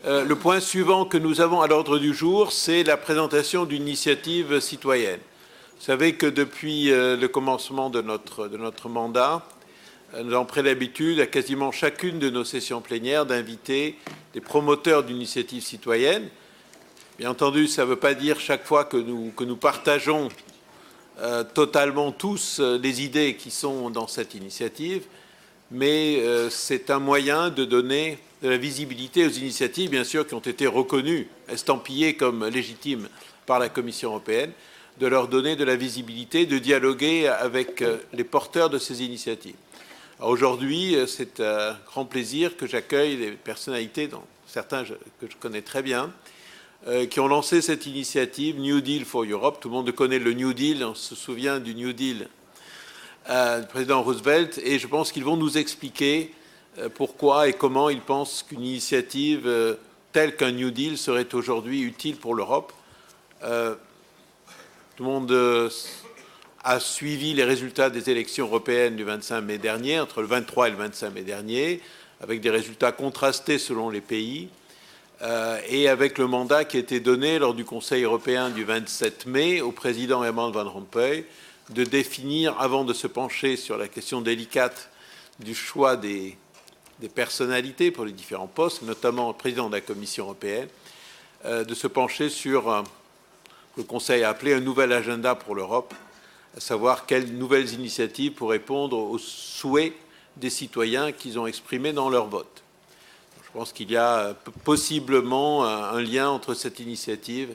Le point suivant que nous avons à l'ordre du jour, c'est la présentation d'une initiative citoyenne. Vous savez que depuis le commencement de notre mandat, nous avons pris l'habitude à quasiment chacune de nos sessions plénières d'inviter des promoteurs d'initiatives citoyennes. Bien entendu, ça ne veut pas dire chaque fois que nous partageons totalement tous les idées qui sont dans cette initiative, mais c'est un moyen de donner de la visibilité aux initiatives, bien sûr, qui ont été reconnues, estampillées comme légitimes par la Commission européenne, de leur donner de la visibilité, de dialoguer avec les porteurs de ces initiatives. Aujourd'hui, c'est un grand plaisir que j'accueille des personnalités, dont certains que je connais très bien, qui ont lancé cette initiative New Deal for Europe. Tout le monde connaît le New Deal, on se souvient du New Deal du président Roosevelt, et je pense qu'ils vont nous expliquer pourquoi et comment ils pensent qu'une initiative telle qu'un New Deal serait aujourd'hui utile pour l'Europe. Tout le monde a suivi les résultats des élections européennes du 25 mai dernier, entre le 23 et le 25 mai dernier, avec des résultats contrastés selon les pays, et avec le mandat qui a été donné lors du Conseil européen du 27 mai au président Herman Van Rompuy de définir, avant de se pencher sur la question délicate du choix des personnalités pour les différents postes, notamment le président de la Commission européenne, de se pencher sur le Conseil a appelé un nouvel agenda pour l'Europe, à savoir quelles nouvelles initiatives pour répondre aux souhaits des citoyens qu'ils ont exprimés dans leur vote. Je pense qu'il y a possiblement un lien entre cette initiative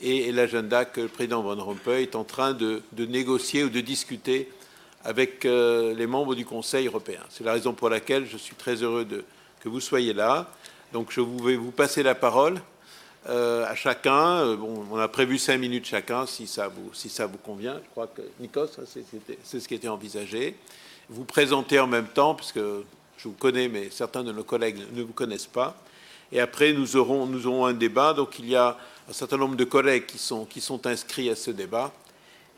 et l'agenda que le président Van Rompuy est en train de négocier ou de discuter avec les membres du Conseil européen. C'est la raison pour laquelle je suis très heureux que vous soyez là. Donc je vais vous passer la parole à chacun. Bon, on a prévu 5 minutes chacun, si ça vous convient. Je crois que, Nikos, c'est ce qui était envisagé. Vous présentez en même temps, puisque je vous connais, mais certains de nos collègues ne vous connaissent pas. Et après, nous aurons un débat. Donc il y a un certain nombre de collègues qui sont inscrits à ce débat.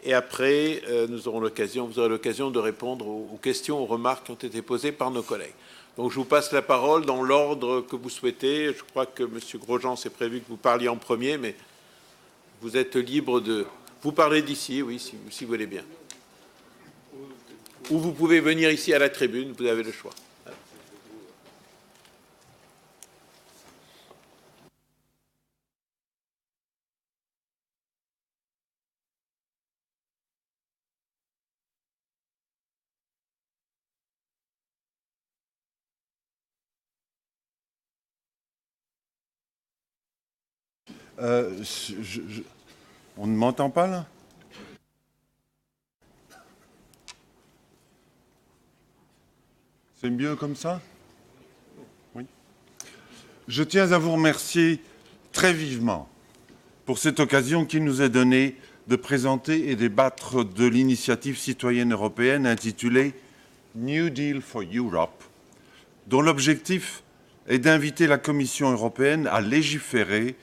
Et après, vous aurez l'occasion de répondre aux questions, aux remarques qui ont été posées par nos collègues. Donc je vous passe la parole dans l'ordre que vous souhaitez. Je crois que M. Grosjean, c'est prévu que vous parliez en premier, mais vous êtes libre de... Vous parlez d'ici, oui, si vous voulez bien. Ou vous pouvez venir ici à la tribune, vous avez le choix. On ne m'entend pas, là? C'est mieux comme ça? Oui. Je tiens à vous remercier très vivement pour cette occasion qui nous est donnée de présenter et débattre de l'initiative citoyenne européenne intitulée New Deal for Europe, dont l'objectif est d'inviter la Commission européenne à légiférer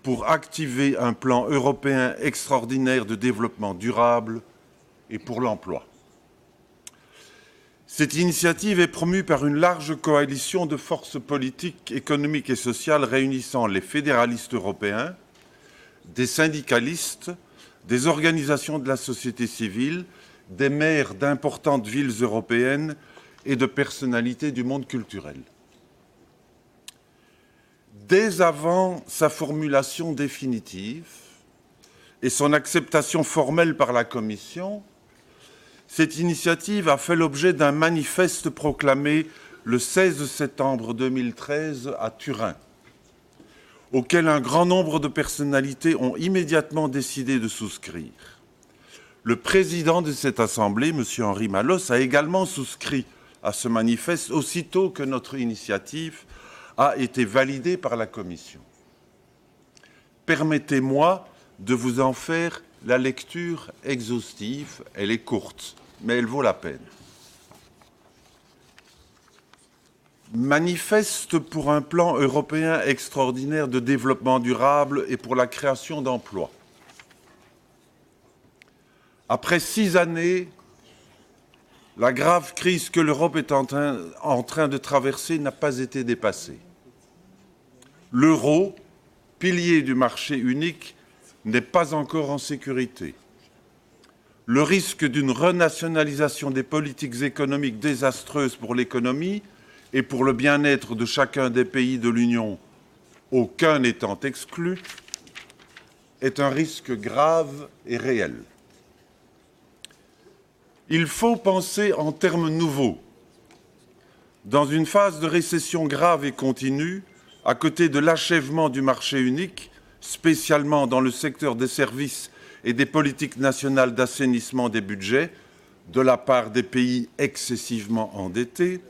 pour activer un plan européen extraordinaire de développement durable et pour l'emploi. Cette initiative est promue par une large coalition de forces politiques, économiques et sociales réunissant les fédéralistes européens, des syndicalistes, des organisations de la société civile, des maires d'importantes villes européennes et de personnalités du monde culturel. Dès avant sa formulation définitive et son acceptation formelle par la Commission, cette initiative a fait l'objet d'un manifeste proclamé le 16 septembre 2013 à Turin, auquel un grand nombre de personnalités ont immédiatement décidé de souscrire. Le président de cette Assemblée, M. Henri Malos, a également souscrit à ce manifeste aussitôt que notre initiative a été validée par la Commission. Permettez-moi de vous en faire la lecture exhaustive. Elle est courte, mais elle vaut la peine. Manifeste pour un plan européen extraordinaire de développement durable et pour la création d'emplois. Après 6 années, la grave crise que l'Europe est en train de traverser n'a pas été dépassée. L'euro, pilier du marché unique, n'est pas encore en sécurité. Le risque d'une renationalisation des politiques économiques désastreuses pour l'économie et pour le bien-être de chacun des pays de l'Union, aucun n'étant exclu, est un risque grave et réel. Il faut penser en termes nouveaux. Dans une phase de récession grave et continue, à côté de l'achèvement du marché unique, spécialement dans le secteur des services et des politiques nationales d'assainissement des budgets, de la part des pays excessivement endettés,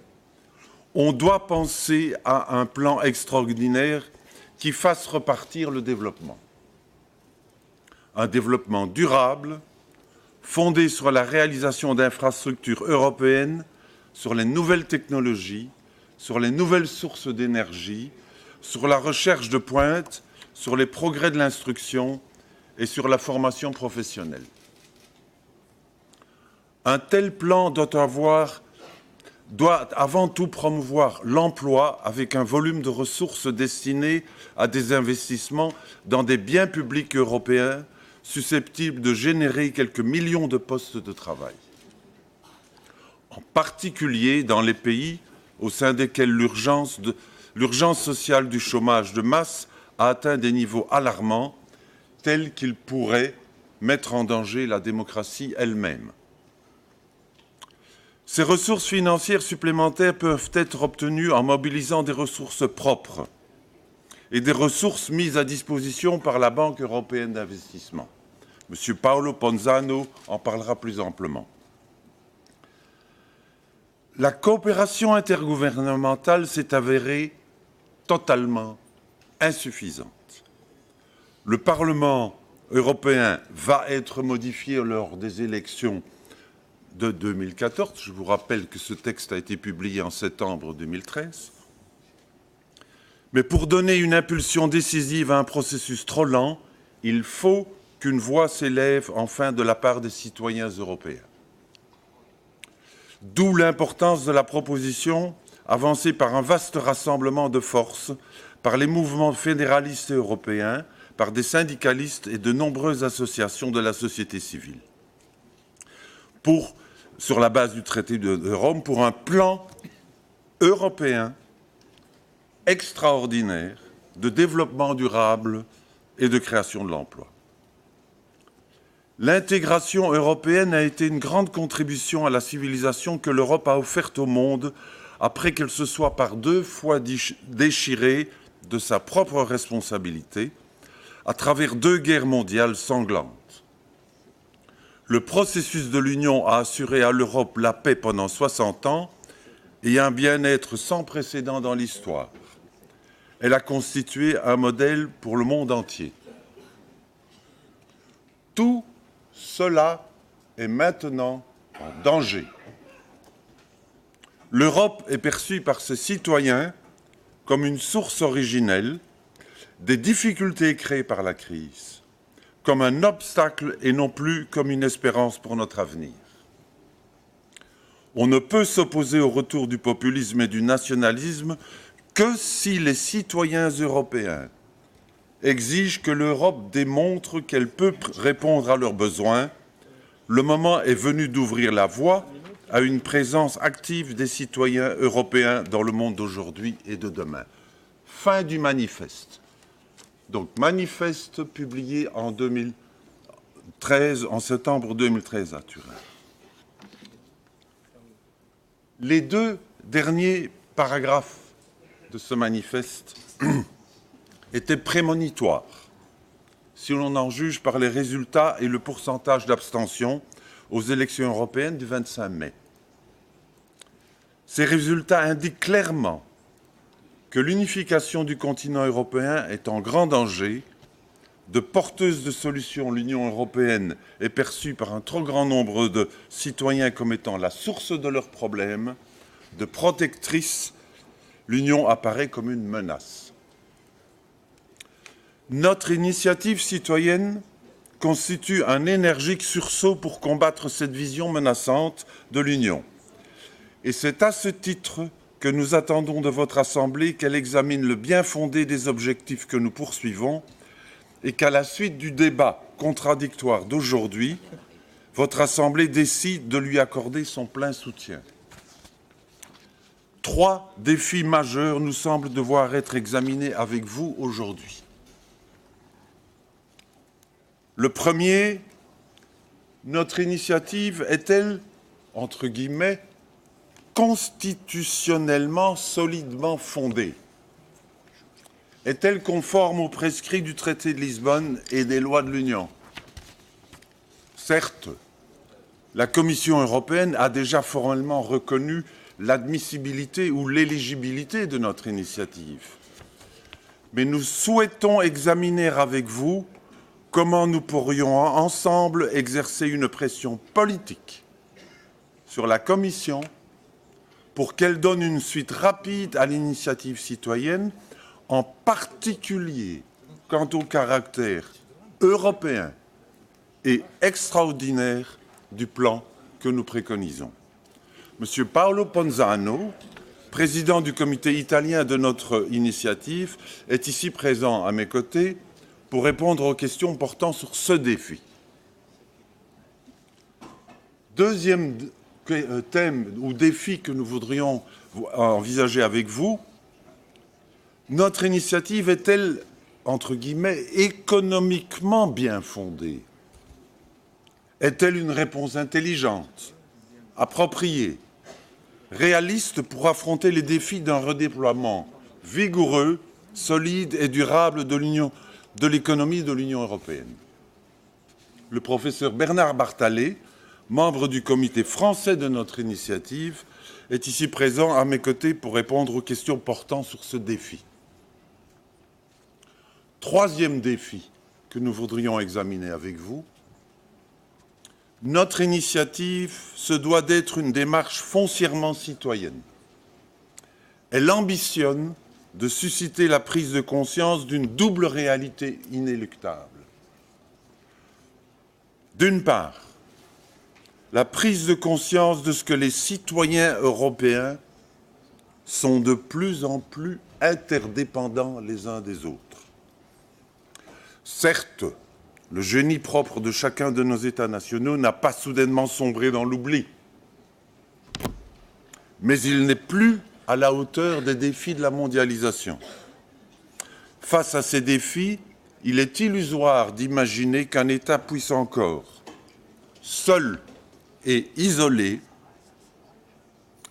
on doit penser à un plan extraordinaire qui fasse repartir le développement. Un développement durable, fondé sur la réalisation d'infrastructures européennes, sur les nouvelles technologies, sur les nouvelles sources d'énergie, sur la recherche de pointe, sur les progrès de l'instruction et sur la formation professionnelle. Un tel plan doit avant tout promouvoir l'emploi avec un volume de ressources destinées à des investissements dans des biens publics européens susceptibles de générer quelques millions de postes de travail. En particulier dans les pays au sein desquels l'urgence sociale du chômage de masse a atteint des niveaux alarmants, tels qu'ils pourraient mettre en danger la démocratie elle-même. Ces ressources financières supplémentaires peuvent être obtenues en mobilisant des ressources propres et des ressources mises à disposition par la Banque européenne d'investissement. M. Paolo Ponzano en parlera plus amplement. La coopération intergouvernementale s'est avérée totalement insuffisante. Le Parlement européen va être modifié lors des élections de 2014. Je vous rappelle que ce texte a été publié en septembre 2013. Mais pour donner une impulsion décisive à un processus trop lent, il faut qu'une voix s'élève enfin de la part des citoyens européens. D'où l'importance de la proposition avancée par un vaste rassemblement de forces, par les mouvements fédéralistes européens, par des syndicalistes et de nombreuses associations de la société civile. Sur la base du traité de Rome, pour un plan européen extraordinaire de développement durable et de création de l'emploi. L'intégration européenne a été une grande contribution à la civilisation que l'Europe a offerte au monde après qu'elle se soit par 2 fois déchirée de sa propre responsabilité à travers 2 guerres mondiales sanglantes. Le processus de l'Union a assuré à l'Europe la paix pendant 60 ans et un bien-être sans précédent dans l'histoire. Elle a constitué un modèle pour le monde entier. Tout cela est maintenant en danger. L'Europe est perçue par ses citoyens comme une source originelle des difficultés créées par la crise, comme un obstacle et non plus comme une espérance pour notre avenir. On ne peut s'opposer au retour du populisme et du nationalisme que si les citoyens européens exigent que l'Europe démontre qu'elle peut répondre à leurs besoins. Le moment est venu d'ouvrir la voie à une présence active des citoyens européens dans le monde d'aujourd'hui et de demain. Fin du manifeste. Donc, manifeste publié en 2013, en septembre 2013 à Turin. Les 2 derniers paragraphes de ce manifeste étaient prémonitoires, si l'on en juge par les résultats et le pourcentage d'abstention aux élections européennes du 25 mai. Ces résultats indiquent clairement que l'unification du continent européen est en grand danger. De porteuse de solutions, l'Union européenne est perçue par un trop grand nombre de citoyens comme étant la source de leurs problèmes. De protectrice, l'Union apparaît comme une menace. Notre initiative citoyenne constitue un énergique sursaut pour combattre cette vision menaçante de l'Union. Et c'est à ce titre que nous attendons de votre Assemblée qu'elle examine le bien-fondé des objectifs que nous poursuivons et qu'à la suite du débat contradictoire d'aujourd'hui, votre Assemblée décide de lui accorder son plein soutien. 3 défis majeurs nous semblent devoir être examinés avec vous aujourd'hui. Le premier, notre initiative est-elle, entre guillemets, constitutionnellement solidement fondée? Est-elle conforme aux prescrits du traité de Lisbonne et des lois de l'Union? Certes, la Commission européenne a déjà formellement reconnu l'admissibilité ou l'éligibilité de notre initiative. Mais nous souhaitons examiner avec vous comment nous pourrions ensemble exercer une pression politique sur la Commission pour qu'elle donne une suite rapide à l'initiative citoyenne, en particulier quant au caractère européen et extraordinaire du plan que nous préconisons. Monsieur Paolo Ponzano, président du comité italien de notre initiative, est ici présent à mes côtés pour répondre aux questions portant sur ce défi. Deuxième thème ou défi que nous voudrions envisager avec vous, notre initiative est-elle, entre guillemets, économiquement bien fondée? Est-elle une réponse intelligente, appropriée, réaliste pour affronter les défis d'un redéploiement vigoureux, solide et durable de l'économie de l'Union européenne? Le professeur Bernard Barthalet, membre du comité français de notre initiative, est ici présent à mes côtés pour répondre aux questions portant sur ce défi. Troisième défi que nous voudrions examiner avec vous, notre initiative se doit d'être une démarche foncièrement citoyenne. Elle ambitionne de susciter la prise de conscience d'une double réalité inéluctable. D'une part, la prise de conscience de ce que les citoyens européens sont de plus en plus interdépendants les uns des autres. Certes, le génie propre de chacun de nos États nationaux n'a pas soudainement sombré dans l'oubli, mais il n'est plus à la hauteur des défis de la mondialisation. Face à ces défis, il est illusoire d'imaginer qu'un État puisse encore, seul et isolé,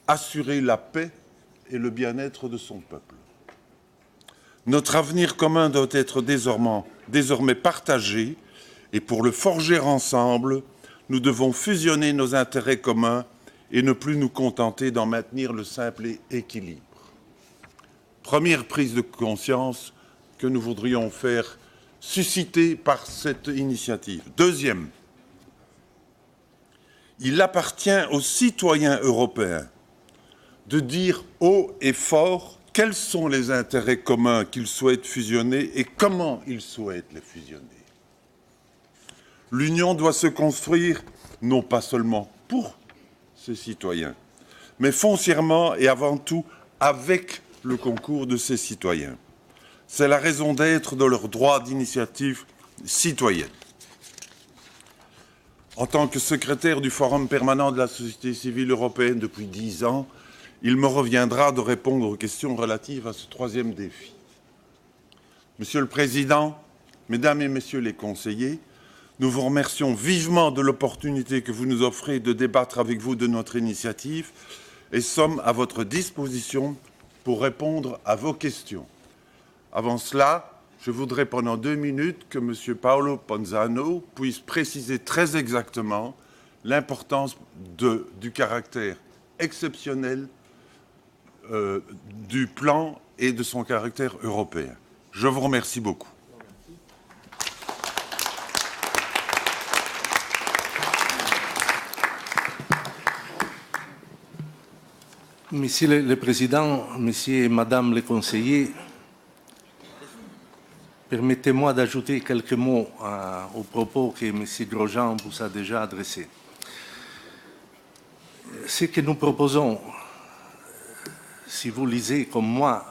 assurer la paix et le bien-être de son peuple. Notre avenir commun doit être désormais partagé, et pour le forger ensemble, nous devons fusionner nos intérêts communs et ne plus nous contenter d'en maintenir le simple équilibre. Première prise de conscience que nous voudrions faire susciter par cette initiative. Deuxième, il appartient aux citoyens européens de dire haut et fort quels sont les intérêts communs qu'ils souhaitent fusionner et comment ils souhaitent les fusionner. L'Union doit se construire non pas seulement pour ses citoyens, mais foncièrement et avant tout avec le concours de ses citoyens. C'est la raison d'être de leur droit d'initiative citoyenne. En tant que secrétaire du Forum permanent de la société civile européenne depuis 10 ans, il me reviendra de répondre aux questions relatives à ce troisième défi. Monsieur le Président, Mesdames et Messieurs les conseillers, nous vous remercions vivement de l'opportunité que vous nous offrez de débattre avec vous de notre initiative et sommes à votre disposition pour répondre à vos questions. Avant cela, je voudrais pendant 2 minutes que M. Paolo Ponzano puisse préciser très exactement l'importance du caractère exceptionnel du plan et de son caractère européen. Je vous remercie beaucoup. Monsieur le Président, Messieurs et Madame les conseillers, permettez-moi d'ajouter quelques mots aux propos que M. Grosjean vous a déjà adressés. Ce que nous proposons, si vous lisez comme moi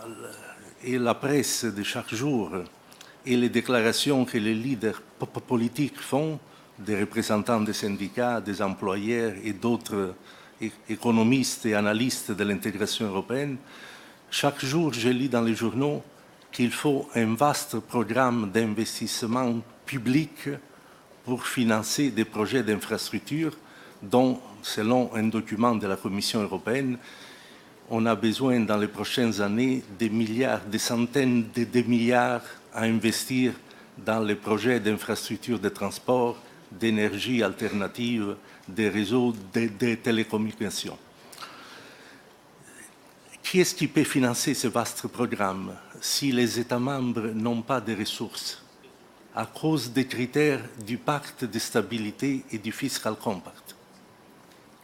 et la presse de chaque jour et les déclarations que les leaders politiques font, des représentants des syndicats, des employeurs et d'autres économistes et analystes de l'intégration européenne, chaque jour je lis dans les journaux qu'il faut un vaste programme d'investissement public pour financer des projets d'infrastructure dont, selon un document de la Commission européenne, on a besoin dans les prochaines années des milliards, des centaines de milliards à investir dans les projets d'infrastructures de transport, d'énergie alternative, des réseaux de télécommunications. Qui est-ce qui peut financer ce vaste programme si les États membres n'ont pas de ressources à cause des critères du pacte de stabilité et du fiscal compact?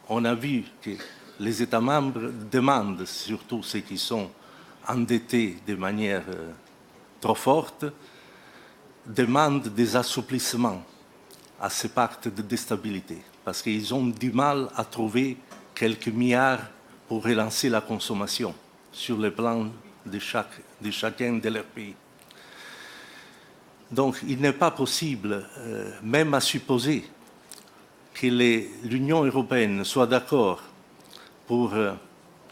On a vu que les États membres demandent, surtout ceux qui sont endettés de manière trop forte, demandent des assouplissements à ce pacte de stabilité, parce qu'ils ont du mal à trouver quelques milliards pour relancer la consommation sur le plan de chacun de leurs pays. Donc, il n'est pas possible, même à supposer que l'Union européenne soit d'accord pour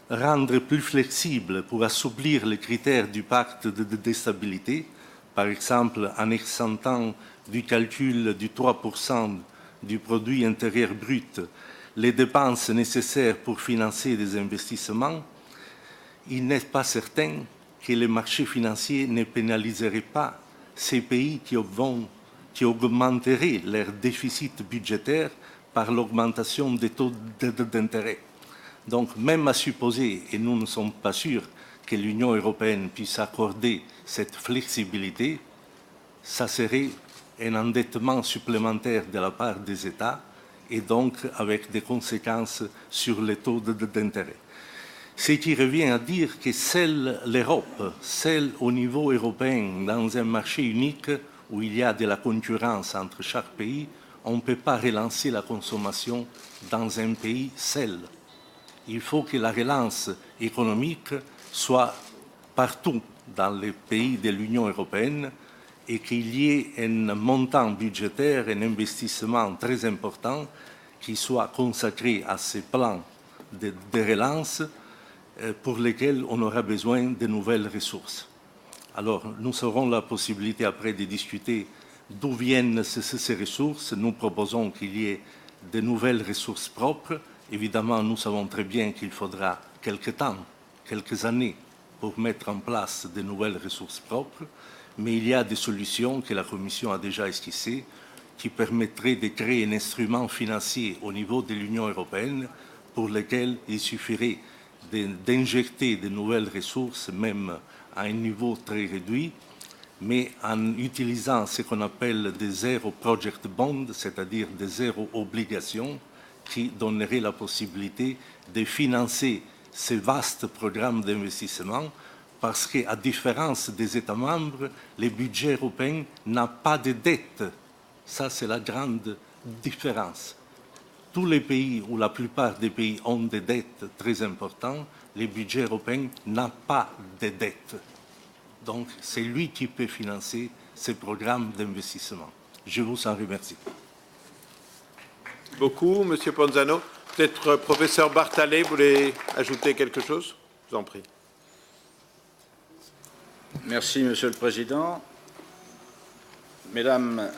rendre plus flexible, pour assouplir les critères du pacte de stabilité, par exemple en exemptant du calcul du 3% du produit intérieur brut les dépenses nécessaires pour financer des investissements, il n'est pas certain que les marchés financiers ne pénaliseraient pas ces pays qui augmenteraient leur déficit budgétaire par l'augmentation des taux d'intérêt. Donc, même à supposer, et nous ne sommes pas sûrs que l'Union européenne puisse accorder cette flexibilité, ça serait un endettement supplémentaire de la part des États et donc avec des conséquences sur les taux d'intérêt. Ce qui revient à dire que seule l'Europe, seule au niveau européen, dans un marché unique où il y a de la concurrence entre chaque pays, on ne peut pas relancer la consommation dans un pays seul. Il faut que la relance économique soit partout dans les pays de l'Union européenne et qu'il y ait un montant budgétaire, un investissement très important qui soit consacré à ces plans de relance pour lesquels on aura besoin de nouvelles ressources. Alors, nous aurons la possibilité après de discuter d'où viennent ces ressources. Nous proposons qu'il y ait de nouvelles ressources propres. Évidemment, nous savons très bien qu'il faudra quelques temps, quelques années pour mettre en place de nouvelles ressources propres, mais il y a des solutions que la Commission a déjà esquissées qui permettraient de créer un instrument financier au niveau de l'Union européenne pour lequel il suffirait d'injecter de nouvelles ressources, même à un niveau très réduit, mais en utilisant ce qu'on appelle des zéro project bonds, c'est-à-dire des zéro obligations, qui donneraient la possibilité de financer ces vastes programmes d'investissement, parce qu'à différence des États membres, le budget européen n'a pas de dette. Ça, c'est la grande différence. Tous les pays, ou la plupart des pays, ont des dettes très importantes. Le budget européen n'a pas de dettes. Donc, c'est lui qui peut financer ces programmes d'investissement. Je vous en remercie. Merci beaucoup, Monsieur Ponzano. Peut-être professeur Barthalet, vous voulez ajouter quelque chose? Je vous en prie. Merci, Monsieur le Président. Mesdames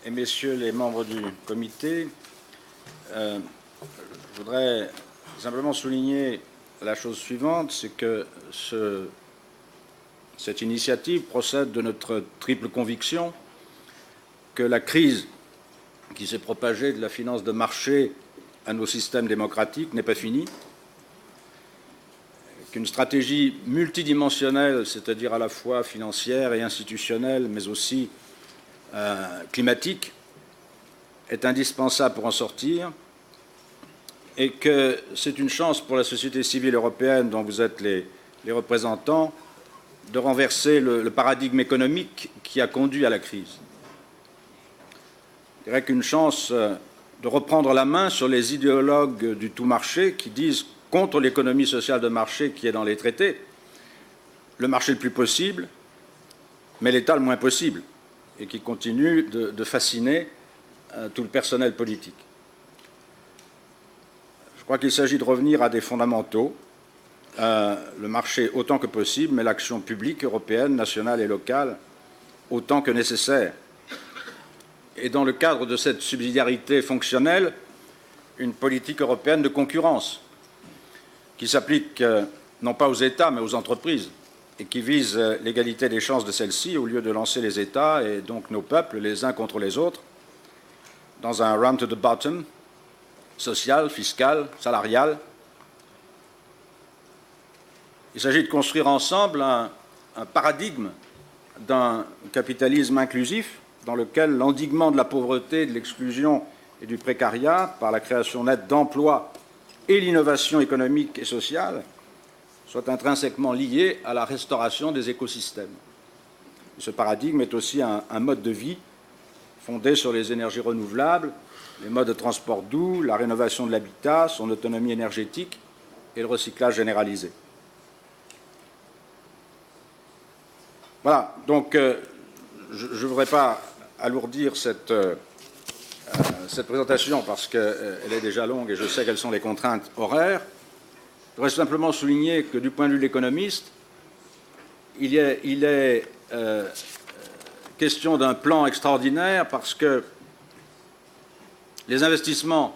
et Messieurs les membres du comité, je voudrais simplement souligner la chose suivante, c'est que cette initiative procède de notre triple conviction que la crise qui s'est propagée de la finance de marché à nos systèmes démocratiques n'est pas finie, qu'une stratégie multidimensionnelle, c'est-à-dire à la fois financière et institutionnelle, mais aussi climatique, est indispensable pour en sortir, et que c'est une chance pour la société civile européenne dont vous êtes les représentants de renverser le paradigme économique qui a conduit à la crise. Je dirais qu'une chance de reprendre la main sur les idéologues du tout marché qui disent contre l'économie sociale de marché qui est dans les traités, le marché le plus possible, mais l'État le moins possible, et qui continue de fasciner tout le personnel politique. Je crois qu'il s'agit de revenir à des fondamentaux, le marché autant que possible, mais l'action publique européenne, nationale et locale autant que nécessaire. Et dans le cadre de cette subsidiarité fonctionnelle, une politique européenne de concurrence qui s'applique non pas aux États mais aux entreprises et qui vise l'égalité des chances de celles-ci au lieu de lancer les États et donc nos peuples les uns contre les autres dans un run to the bottom social, fiscal, salarial. Il s'agit de construire ensemble un paradigme d'un capitalisme inclusif dans lequel l'endiguement de la pauvreté, de l'exclusion et du précariat par la création nette d'emplois et l'innovation économique et sociale soient intrinsèquement liés à la restauration des écosystèmes. Ce paradigme est aussi un mode de vie fondé sur les énergies renouvelables, les modes de transport doux, la rénovation de l'habitat, son autonomie énergétique et le recyclage généralisé. Voilà, donc je ne voudrais pas alourdir cette présentation parce qu'elle est déjà longue et je sais quelles sont les contraintes horaires. Je voudrais simplement souligner que du point de vue de l'économiste, il est question d'un plan extraordinaire parce que les investissements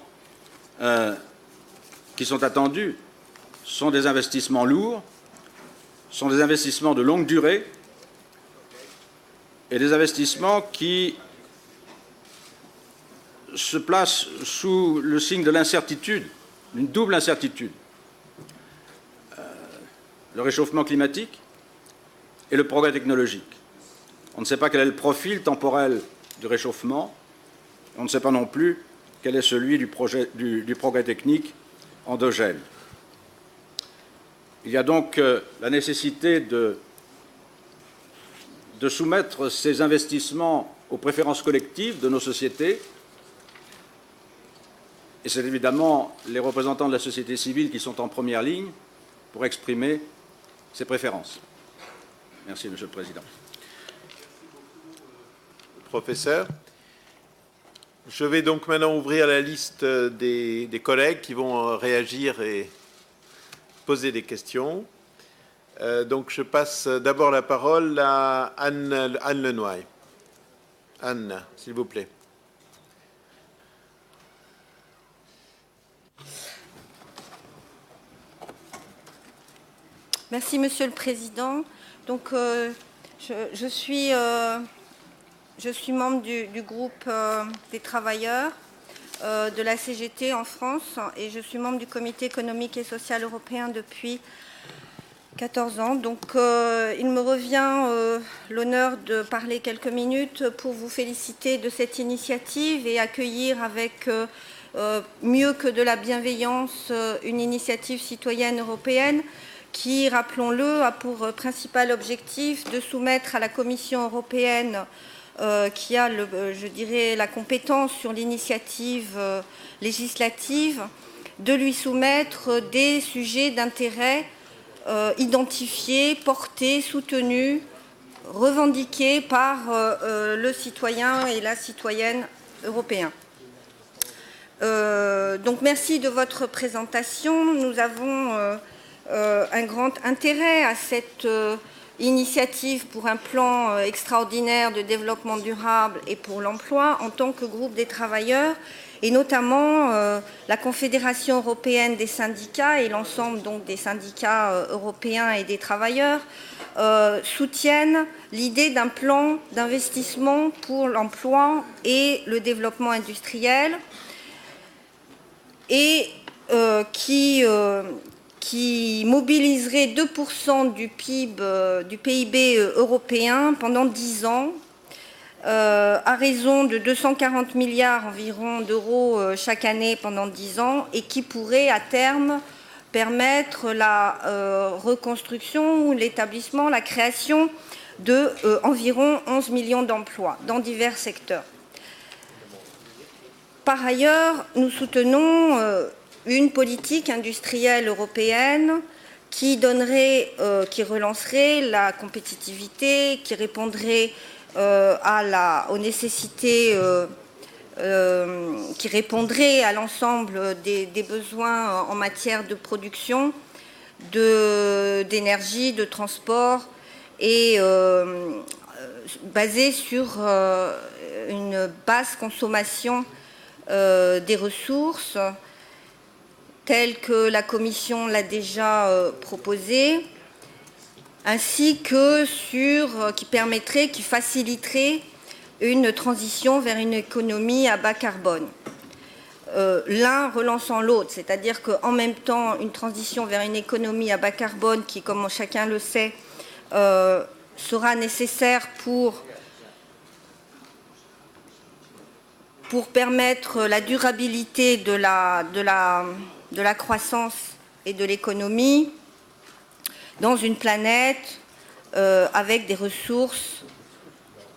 qui sont attendus sont des investissements lourds, sont des investissements de longue durée et des investissements qui se placent sous le signe de l'incertitude, d'une double incertitude. Le réchauffement climatique et le progrès technologique. On ne sait pas quel est le profil temporel du réchauffement, on ne sait pas non plus quel est celui du progrès technique endogène. Il y a donc la nécessité de soumettre ces investissements aux préférences collectives de nos sociétés, et c'est évidemment les représentants de la société civile qui sont en première ligne pour exprimer ces préférences. Merci, Monsieur le Président. Professeur. Je vais donc maintenant ouvrir la liste des collègues qui vont réagir et poser des questions. Donc je passe d'abord la parole à Anne Lenoy. Anne, s'il vous plaît. Merci, Monsieur le Président. Donc, je suis membre du groupe des travailleurs de la CGT en France et je suis membre du Comité économique et social européen depuis 14 ans. Donc, il me revient l'honneur de parler quelques minutes pour vous féliciter de cette initiative et accueillir avec mieux que de la bienveillance une initiative citoyenne européenne qui, rappelons-le, a pour principal objectif de soumettre à la Commission européenne, qui a, je dirais, la compétence sur l'initiative législative, de lui soumettre des sujets d'intérêt identifiés, portés, soutenus, revendiqués par le citoyen et la citoyenne européen. Donc, merci de votre présentation. Nous avons un grand intérêt à cette initiative pour un plan extraordinaire de développement durable et pour l'emploi en tant que groupe des travailleurs et notamment la Confédération européenne des syndicats et l'ensemble donc des syndicats européens et des travailleurs soutiennent l'idée d'un plan d'investissement pour l'emploi et le développement industriel et qui mobiliserait 2% du PIB européen pendant 10 ans, à raison de 240 milliards environ d'euros chaque année pendant 10 ans, et qui pourrait à terme permettre la reconstruction ou l'établissement, la création de environ 11 millions d'emplois dans divers secteurs. Par ailleurs, nous soutenons une politique industrielle européenne qui donnerait, qui relancerait la compétitivité, qui répondrait aux nécessités, qui répondrait à l'ensemble des besoins en matière de production, d'énergie, de transport, et basée sur une basse consommation des ressources, telle que la Commission l'a déjà proposé, ainsi que qui permettrait, qui faciliterait une transition vers une économie à bas carbone. L'un relançant l'autre, c'est-à-dire qu'en même temps, une transition vers une économie à bas carbone qui, comme chacun le sait, sera nécessaire pour permettre la durabilité de la croissance et de l'économie dans une planète avec des ressources,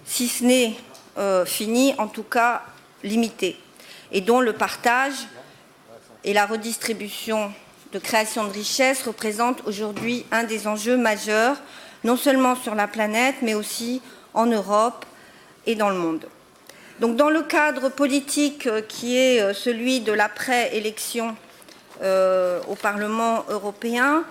si ce n'est finies, en tout cas limitées, et dont le partage et la redistribution de création de richesses représentent aujourd'hui un des enjeux majeurs, non seulement sur la planète, mais aussi en Europe et dans le monde. Donc, dans le cadre politique qui est celui de l'après-élection au Parlement européen,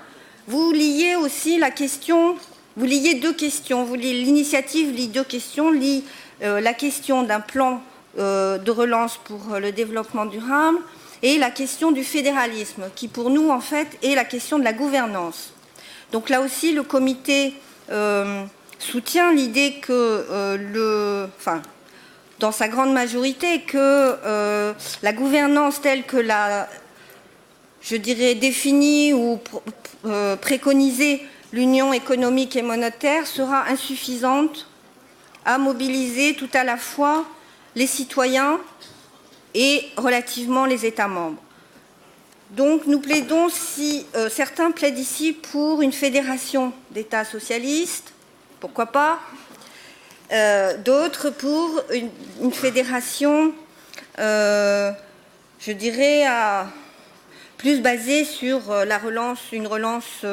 vous liez aussi la question, vous liez deux questions, l'initiative lie deux questions, lie la question d'un plan de relance pour le développement durable et la question du fédéralisme, qui pour nous, en fait, est la question de la gouvernance. Donc là aussi, le comité soutient l'idée que, dans sa grande majorité, que la gouvernance telle que je dirais, définie ou préconisée l'Union économique et monétaire sera insuffisante à mobiliser tout à la fois les citoyens et relativement les États membres. Donc nous plaidons, certains plaident ici pour une fédération d'États socialistes, pourquoi pas, d'autres pour une fédération, je dirais, plus basée sur une relance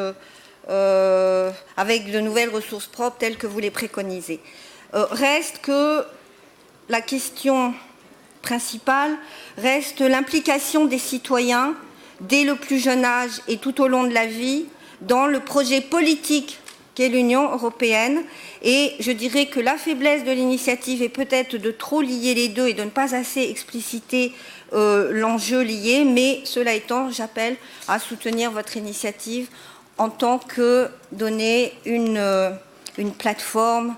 avec de nouvelles ressources propres telles que vous les préconisez. Reste que la question principale reste l'implication des citoyens dès le plus jeune âge et tout au long de la vie dans le projet politique qu'est l'Union européenne. Et je dirais que la faiblesse de l'initiative est peut-être de trop lier les deux et de ne pas assez expliciter l'enjeu lié, mais cela étant, j'appelle à soutenir votre initiative en tant que donner une plateforme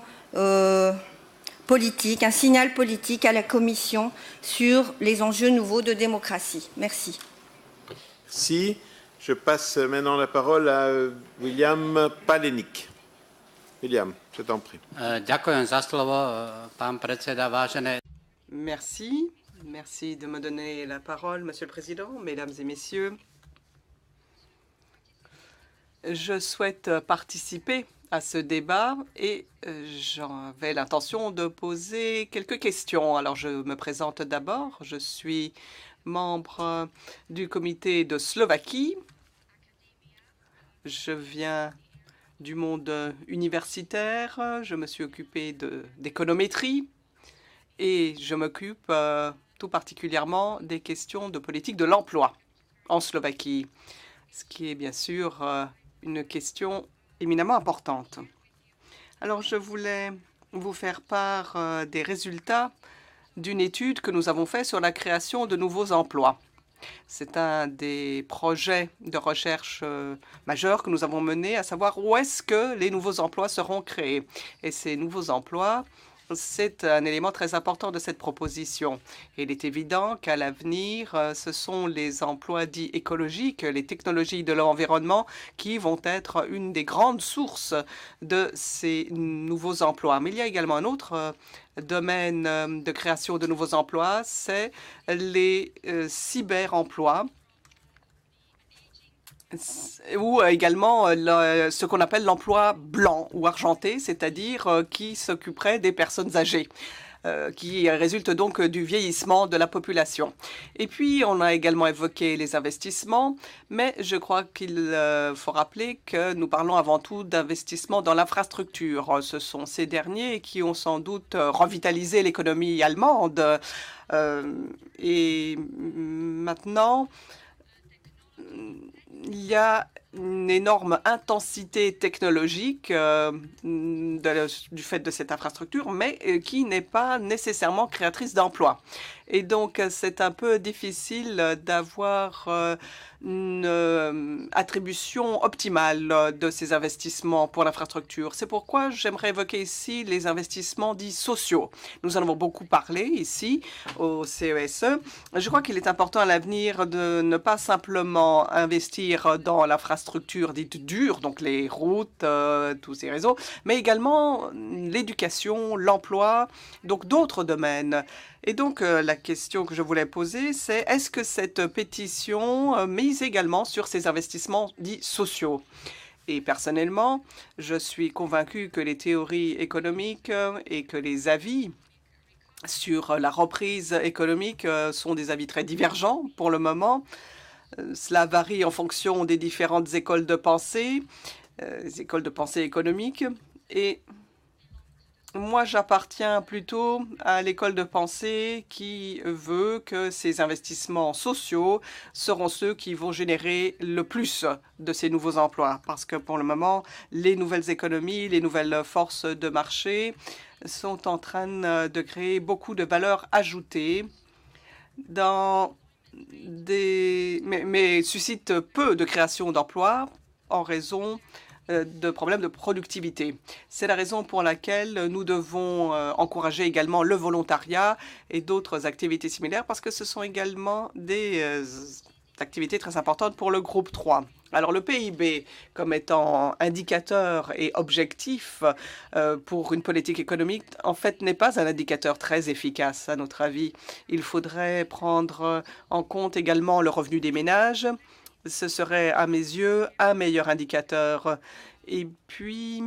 politique, un signal politique à la Commission sur les enjeux nouveaux de démocratie. Merci. Merci. Je passe maintenant la parole à William Paleník. William, je t'en prie. Merci. Merci de me donner la parole, Monsieur le Président, Mesdames et Messieurs. Je souhaite participer à ce débat et j'avais l'intention de poser quelques questions. Alors, je me présente d'abord. Je suis membre du comité de Slovaquie. Je viens du monde universitaire. Je me suis occupé d'économétrie et je m'occupe tout particulièrement des questions de politique de l'emploi en Slovaquie, ce qui est bien sûr une question éminemment importante. Alors, je voulais vous faire part des résultats d'une étude que nous avons faite sur la création de nouveaux emplois. C'est un des projets de recherche majeurs que nous avons menés, à savoir où est-ce que les nouveaux emplois seront créés. Et ces nouveaux emplois, c'est un élément très important de cette proposition. Et il est évident qu'à l'avenir, ce sont les emplois dits écologiques, les technologies de l'environnement qui vont être une des grandes sources de ces nouveaux emplois. Mais il y a également un autre domaine de création de nouveaux emplois, c'est les cyber-emplois. ou également ce qu'on appelle l'emploi blanc ou argenté, c'est-à-dire qui s'occuperait des personnes âgées, qui résulte donc du vieillissement de la population. Et puis, on a également évoqué les investissements, mais je crois qu'il faut rappeler que nous parlons avant tout d'investissements dans l'infrastructure. Ce sont ces derniers qui ont sans doute revitalisé l'économie allemande. Et maintenant, il y a une énorme intensité technologique du fait de cette infrastructure, mais qui n'est pas nécessairement créatrice d'emplois. Et donc, c'est un peu difficile d'avoir une attribution optimale de ces investissements pour l'infrastructure. C'est pourquoi j'aimerais évoquer ici les investissements dits sociaux. Nous en avons beaucoup parlé ici au CESE. Je crois qu'il est important à l'avenir de ne pas simplement investir dans l'infrastructure dite dure, donc les routes, tous ces réseaux, mais également l'éducation, l'emploi, donc d'autres domaines. Et donc, la question que je voulais poser, c'est est-ce que cette pétition mise également sur ces investissements dits sociaux? Et personnellement, je suis convaincu que les théories économiques et que les avis sur la reprise économique sont des avis très divergents pour le moment. Cela varie en fonction des différentes écoles de pensée, les écoles de pensée économiques. Et moi, j'appartiens plutôt à l'école de pensée qui veut que ces investissements sociaux seront ceux qui vont générer le plus de ces nouveaux emplois. Parce que pour le moment, les nouvelles économies, les nouvelles forces de marché sont en train de créer beaucoup de valeur ajoutée mais suscitent peu de création d'emplois en raison de problèmes de productivité. C'est la raison pour laquelle nous devons encourager également le volontariat et d'autres activités similaires parce que ce sont également des activités très importantes pour le groupe 3. Alors le PIB comme étant indicateur et objectif pour une politique économique, en fait, n'est pas un indicateur très efficace à notre avis. Il faudrait prendre en compte également le revenu des ménages. Ce serait, à mes yeux, un meilleur indicateur. Et puis,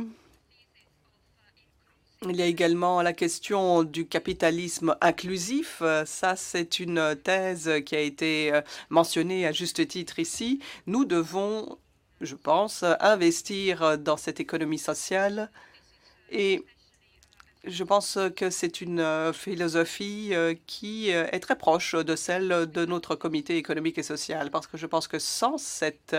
il y a également la question du capitalisme inclusif. Ça, c'est une thèse qui a été mentionnée à juste titre ici. Nous devons, je pense, investir dans cette économie sociale et je pense que c'est une philosophie qui est très proche de celle de notre comité économique et social, parce que je pense que sans cet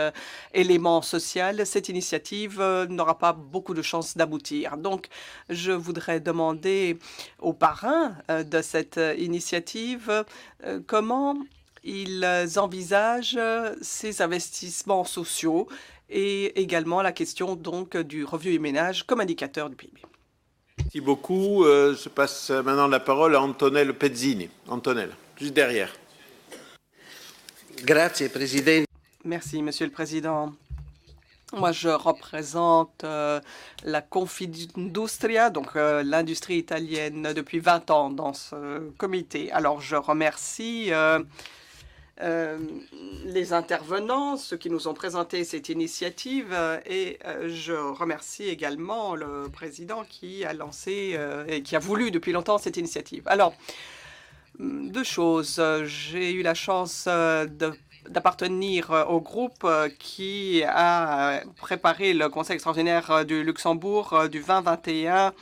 élément social, cette initiative n'aura pas beaucoup de chances d'aboutir. Donc, je voudrais demander aux parrains de cette initiative comment ils envisagent ces investissements sociaux et également la question donc du revenu des ménages comme indicateur du PIB. Merci beaucoup. Je passe maintenant la parole à Antonello Pezzini. Antonello, juste derrière. Grazie, Presidente. Merci, Monsieur le Président. Moi, je représente la Confindustria, donc l'industrie italienne, depuis 20 ans dans ce comité. Alors, je remercie les intervenants, ceux qui nous ont présenté cette initiative, et je remercie également le président qui a lancé et qui a voulu depuis longtemps cette initiative. Alors, deux choses. J'ai eu la chance d'appartenir au groupe qui a préparé le Conseil extraordinaire du Luxembourg du 20-21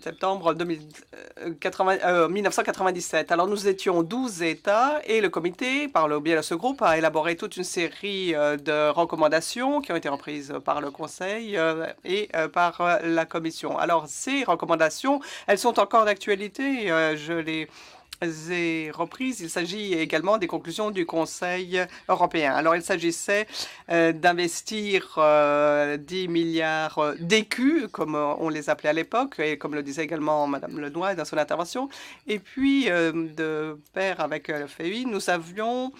septembre 1997. Alors, nous étions 12 États et le comité, par le biais de ce groupe, a élaboré toute une série de recommandations qui ont été reprises par le Conseil et par la Commission. Alors, ces recommandations, elles sont encore d'actualité. Je les ai reprises. Il s'agit également des conclusions du Conseil européen. Alors, il s'agissait d'investir 10 milliards d'écus, comme on les appelait à l'époque, et comme le disait également Mme Lenoir dans son intervention. Et puis, de pair avec le FMI, nous avions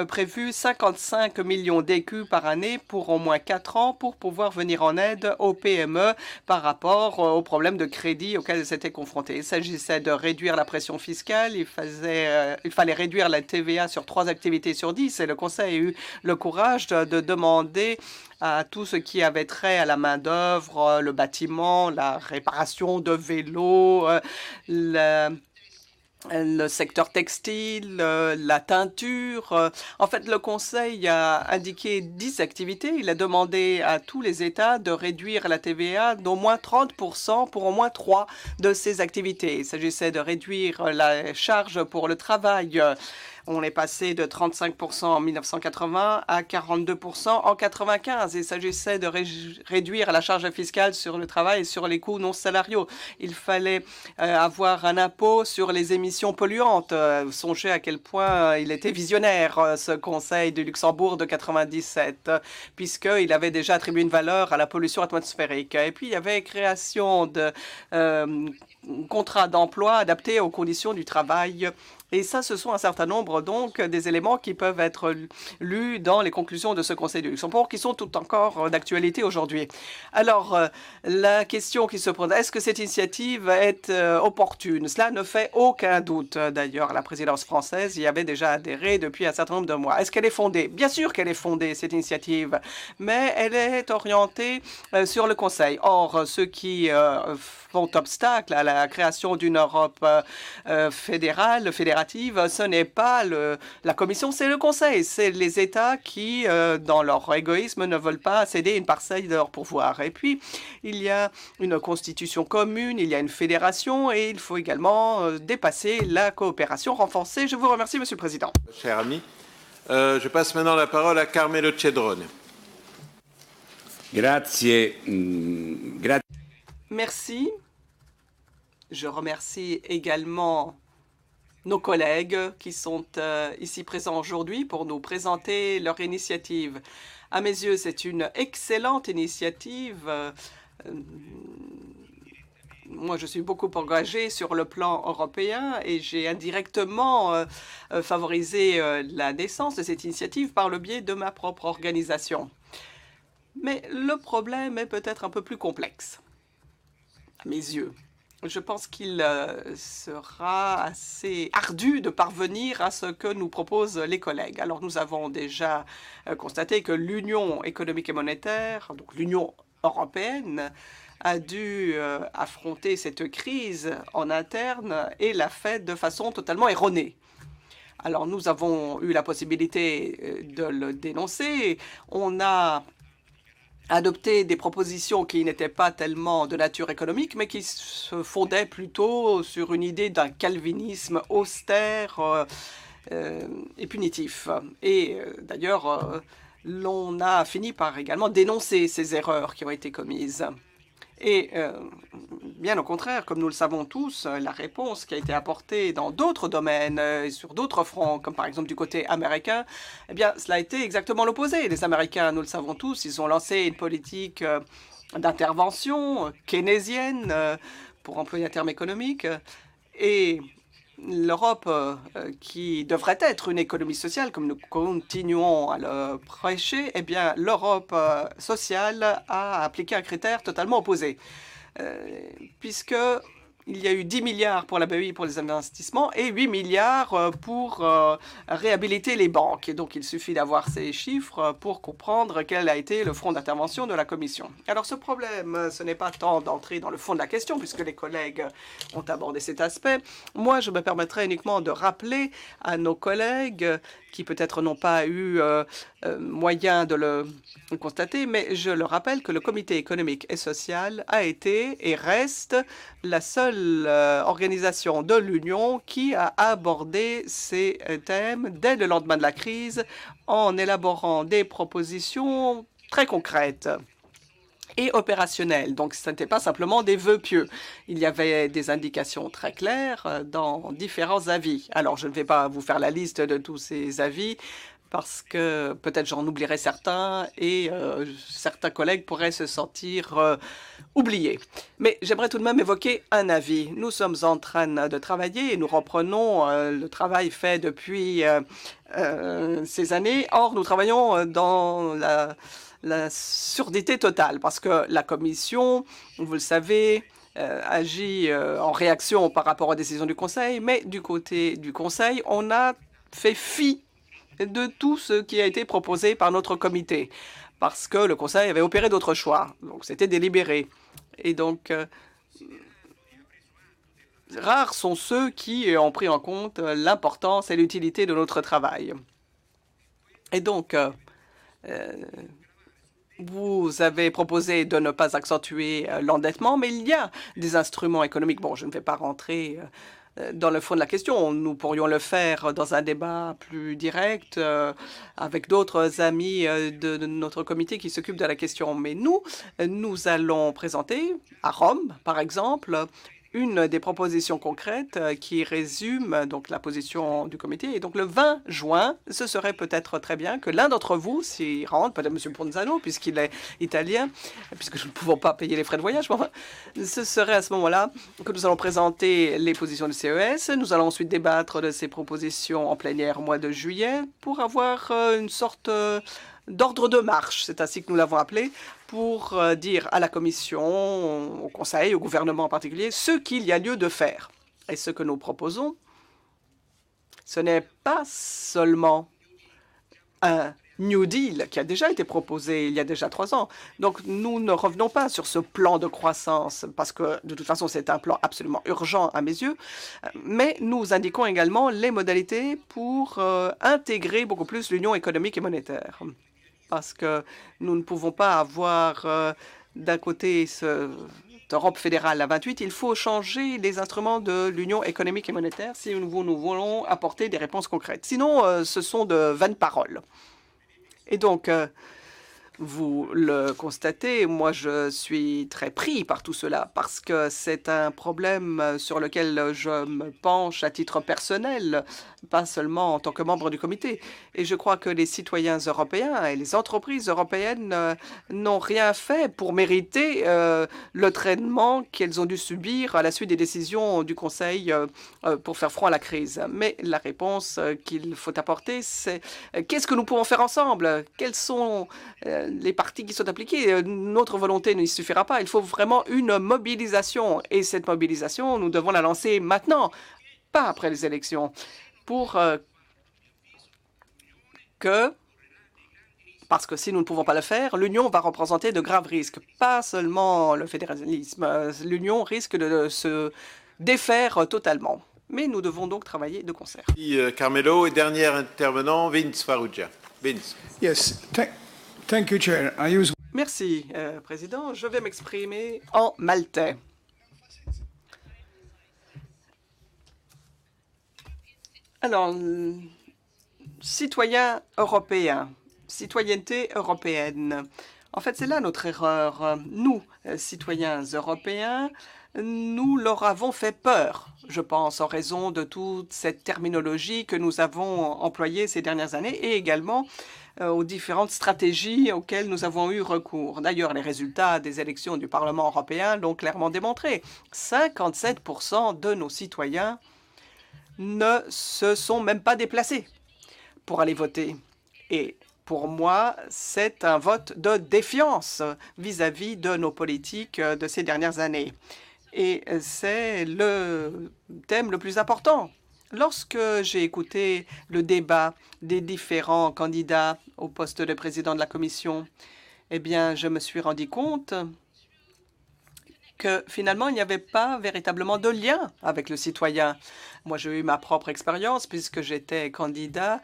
prévu 55 millions d'écus par année pour au moins 4 ans pour pouvoir venir en aide aux PME par rapport aux problèmes de crédit auxquels elles étaient confrontées. Il s'agissait de réduire la pression fiscale, il il fallait réduire la TVA sur 3 activités sur 10 et le Conseil a eu le courage de demander à tout ce qui avait trait à la main-d'œuvre, le bâtiment, la réparation de vélos, le secteur textile, la teinture. En fait, le Conseil a indiqué 10 activités. Il a demandé à tous les États de réduire la TVA d'au moins 30% pour au moins 3 de ces activités. Il s'agissait de réduire la charge pour le travail. On est passé de 35% en 1980 à 42% en 1995. Il s'agissait de réduire la charge fiscale sur le travail et sur les coûts non salariaux. Il fallait avoir un impôt sur les émissions polluantes. Songez à quel point il était visionnaire, ce Conseil du Luxembourg de 97, puisqu'il avait déjà attribué une valeur à la pollution atmosphérique. Et puis, il y avait création de contrats d'emploi adaptés aux conditions du travail. Et ça, ce sont un certain nombre, donc, des éléments qui peuvent être lus dans les conclusions de ce Conseil du Luxembourg, qui sont tout encore d'actualité aujourd'hui. Alors, la question qui se pose, est-ce que cette initiative est opportune? Cela ne fait aucun doute. D'ailleurs, la présidence française y avait déjà adhéré depuis un certain nombre de mois. Est-ce qu'elle est fondée? Bien sûr qu'elle est fondée, cette initiative, mais elle est orientée sur le Conseil. Or, ceux qui font obstacle à la création d'une Europe fédérale, ce n'est pas la Commission, c'est le Conseil. C'est les États qui, dans leur égoïsme, ne veulent pas céder une parcelle de leur pouvoir. Et puis, il y a une constitution commune, il y a une fédération et il faut également dépasser la coopération renforcée. Je vous remercie, Monsieur le Président. Cher ami, je passe maintenant la parole à Carmelo Cedrone. Grazie. Merci. Je remercie également nos collègues qui sont ici présents aujourd'hui pour nous présenter leur initiative. À mes yeux, c'est une excellente initiative. Moi, je suis beaucoup engagée sur le plan européen et j'ai indirectement favorisé la naissance de cette initiative par le biais de ma propre organisation. Mais le problème est peut-être un peu plus complexe, à mes yeux. Je pense qu'il sera assez ardu de parvenir à ce que nous proposent les collègues. Alors, nous avons déjà constaté que l'Union économique et monétaire, donc l'Union européenne, a dû affronter cette crise en interne et l'a fait de façon totalement erronée. Alors, nous avons eu la possibilité de le dénoncer. On a adopter des propositions qui n'étaient pas tellement de nature économique, mais qui se fondaient plutôt sur une idée d'un calvinisme austère et punitif. Et d'ailleurs, l'on a fini par également dénoncer ces erreurs qui ont été commises. Et bien au contraire, comme nous le savons tous, la réponse qui a été apportée dans d'autres domaines et sur d'autres fronts, comme par exemple du côté américain, eh bien, cela a été exactement l'opposé. Les Américains, nous le savons tous, ils ont lancé une politique d'intervention keynésienne, pour employer un terme économique, et l'Europe, qui devrait être une économie sociale, comme nous continuons à le prêcher, eh bien, l'Europe sociale a appliqué un critère totalement opposé, puisque il y a eu 10 milliards pour la BEI pour les investissements et 8 milliards pour réhabiliter les banques. Et donc, il suffit d'avoir ces chiffres pour comprendre quel a été le front d'intervention de la Commission. Alors, ce problème, ce n'est pas tant d'entrer dans le fond de la question, puisque les collègues ont abordé cet aspect. Moi, je me permettrai uniquement de rappeler à nos collègues qui peut-être n'ont pas eu moyen de le constater, mais je le rappelle que le Comité économique et social a été et reste la seule organisation de l'Union qui a abordé ces thèmes dès le lendemain de la crise en élaborant des propositions très concrètes et opérationnelles. Donc, ce n'était pas simplement des vœux pieux. Il y avait des indications très claires dans différents avis. Alors, je ne vais pas vous faire la liste de tous ces avis parce que peut-être j'en oublierai certains et certains collègues pourraient se sentir oubliés. Mais j'aimerais tout de même évoquer un avis. Nous sommes en train de travailler et nous reprenons le travail fait depuis ces années. Or, nous travaillons dans la surdité totale parce que la Commission, vous le savez, agi en réaction par rapport aux décisions du Conseil, mais du côté du Conseil, on a fait fi de tout ce qui a été proposé par notre comité, parce que le Conseil avait opéré d'autres choix. Donc, c'était délibéré. Et donc, rares sont ceux qui ont pris en compte l'importance et l'utilité de notre travail. Et donc, vous avez proposé de ne pas accentuer l'endettement, mais il y a des instruments économiques. Bon, je ne vais pas rentrer dans le fond de la question. Nous pourrions le faire dans un débat plus direct avec d'autres amis de notre comité qui s'occupent de la question. Mais nous allons présenter à Rome, par exemple, une des propositions concrètes qui résume donc la position du comité. Et donc le 20 juin, ce serait peut-être très bien que l'un d'entre vous s'y rende, peut-être M. Ponzano, puisqu'il est italien, puisque nous ne pouvons pas payer les frais de voyage. Mais enfin, ce serait à ce moment-là que nous allons présenter les positions du CES. Nous allons ensuite débattre de ces propositions en plénière au mois de juillet pour avoir une sorte d'ordre de marche, c'est ainsi que nous l'avons appelé, pour dire à la Commission, au Conseil, au gouvernement en particulier, ce qu'il y a lieu de faire. Et ce que nous proposons, ce n'est pas seulement un New Deal qui a déjà été proposé il y a déjà 3 ans. Donc, nous ne revenons pas sur ce plan de croissance parce que, de toute façon, c'est un plan absolument urgent à mes yeux. Mais nous indiquons également les modalités pour intégrer beaucoup plus l'union économique et monétaire. Parce que nous ne pouvons pas avoir d'un côté cette Europe fédérale à 28. Il faut changer les instruments de l'union économique et monétaire si nous voulons apporter des réponses concrètes. Sinon, ce sont de vaines paroles. Et donc, vous le constatez, moi je suis très pris par tout cela parce que c'est un problème sur lequel je me penche à titre personnel, pas seulement en tant que membre du comité. Et je crois que les citoyens européens et les entreprises européennes n'ont rien fait pour mériter le traitement qu'elles ont dû subir à la suite des décisions du Conseil pour faire front à la crise. Mais la réponse qu'il faut apporter, c'est qu'est-ce que nous pouvons faire ensemble? Quels sont les partis qui sont appliqués? Notre volonté ne suffira pas. Il faut vraiment une mobilisation. Et cette mobilisation, nous devons la lancer maintenant, pas après les élections, pour parce que si nous ne pouvons pas le faire, l'Union va représenter de graves risques. Pas seulement le fédéralisme. L'Union risque de se défaire totalement. Mais nous devons donc travailler de concert. Carmelo, et dernier intervenant, Vince Farrugia. Vince. Yes, thank you, Chair. Merci, Président. Je vais m'exprimer en maltais. Alors, citoyens européens, citoyenneté européenne. En fait, c'est là notre erreur. Nous, citoyens européens, nous leur avons fait peur, je pense, en raison de toute cette terminologie que nous avons employée ces dernières années et également aux différentes stratégies auxquelles nous avons eu recours. D'ailleurs, les résultats des élections du Parlement européen l'ont clairement démontré. 57% de nos citoyens ne se sont même pas déplacés pour aller voter. Et pour moi, c'est un vote de défiance vis-à-vis de nos politiques de ces dernières années. Et c'est le thème le plus important. Lorsque j'ai écouté le débat des différents candidats au poste de président de la Commission, eh bien, je me suis rendu compte que finalement, il n'y avait pas véritablement de lien avec le citoyen. Moi, j'ai eu ma propre expérience puisque j'étais candidat